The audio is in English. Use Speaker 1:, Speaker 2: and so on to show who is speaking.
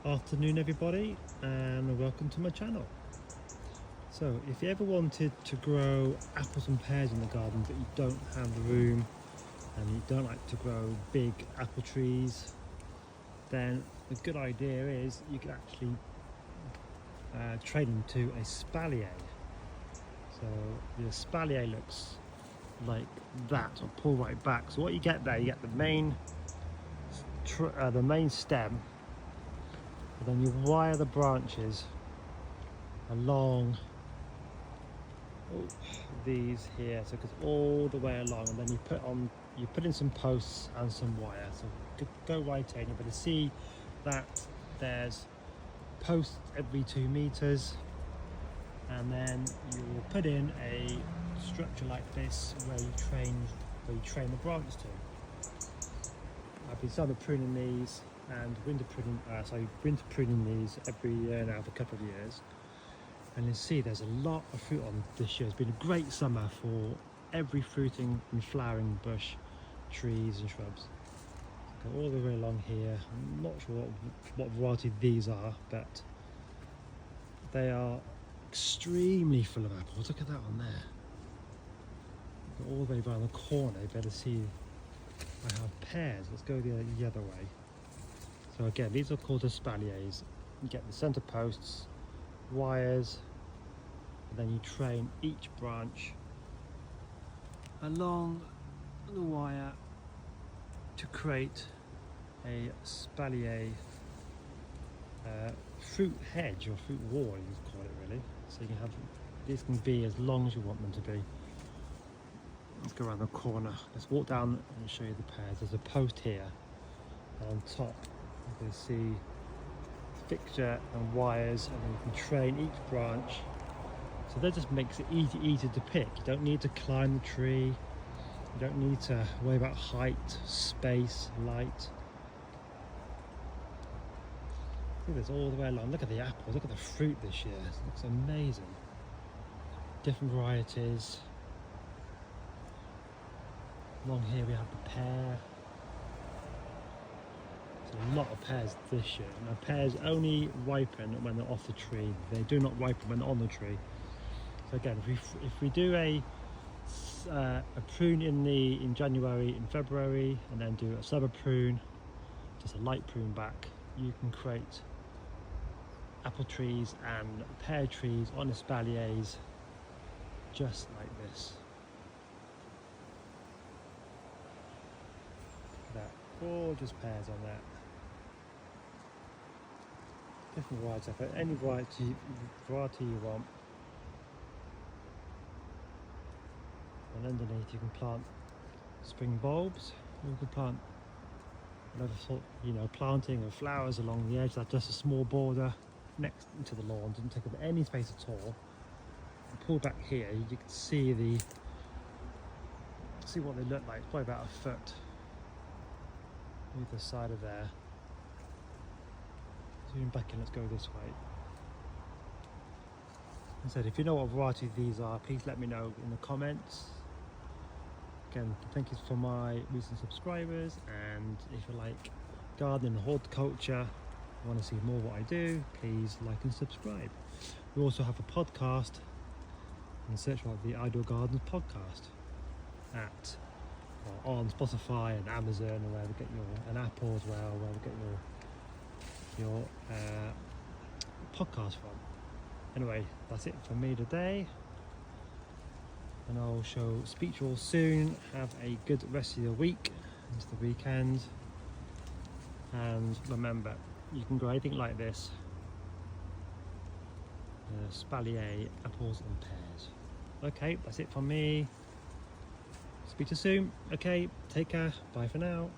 Speaker 1: Afternoon everybody, and welcome to my channel. So if you ever wanted to grow apples and pears in the garden but you don't have the room and you don't like to grow big apple trees, then a good idea is you can actually trade them to a Espalier. So the Espalier looks like that. I'll pull right back. So what you get there, you get the main stem, and then you wire the branches along these here, so it goes all the way along, and then you put in some posts and some wire. So go right in, you're going to see that there's posts every 2 meters, and then you will put in a structure like this where you train the branch to. I've been summer pruning these and winter pruning these every year now for a couple of years, and you see there's a lot of fruit on this year. It's been a great summer for every fruiting and flowering bush, trees and shrubs. Go all the way along here. I'm not sure what variety these are, but they are extremely full of apples. Look at that one there. Go all the way around the corner. You better see I have pears. Let's go the other way. So again, these are called espaliers. You get the center posts, wires, and then you train each branch along the wire to create a espalier fruit hedge, or fruit wall you could call it, really. So you can have, these can be as long as you want them to be. Let's go around the corner. Let's walk down and show you the pears. There's a post here, and on top you can see fixture and wires, and then you can train each branch. So that just makes it easy to pick. You don't need to climb the tree. You don't need to worry about height, space, light. Look at this all the way along. Look at the apples. Look at the fruit this year. It looks amazing. Different varieties. Along here we have the pear. There's a lot of pears this year. Now pears only ripen when they're off the tree. They do not ripen when they're on the tree. So again, if we do a prune in January and February, and then do a summer prune, just a light prune back, you can create apple trees and pear trees on espaliers just like this. That gorgeous pears on that. Different varieties, any variety you want. And underneath you can plant spring bulbs. You can plant whatever sort, planting of flowers along the edge. That's just a small border next to the lawn. Doesn't take up any space at all. And pull back here, you can see what they look like. It's probably about a foot either side of there. Zoom back in, let's go this way. As I said, if you know what variety these are, please let me know in the comments. Again, thank you for my recent subscribers, and if you like gardening and horticulture, want to see more of what I do, please like and subscribe. We also have a podcast, and search for the Ideal Gardens podcast on Spotify and Amazon, and where we get and Apple as well, where we get your podcast from. Anyway, that's it for me today, and I'll speak to you all soon. Have a good rest of your week into the weekend, and remember, you can grow anything like this, espalier, apples and pears. Okay, that's it from me. Speak to you soon. Okay, take care. Bye for now.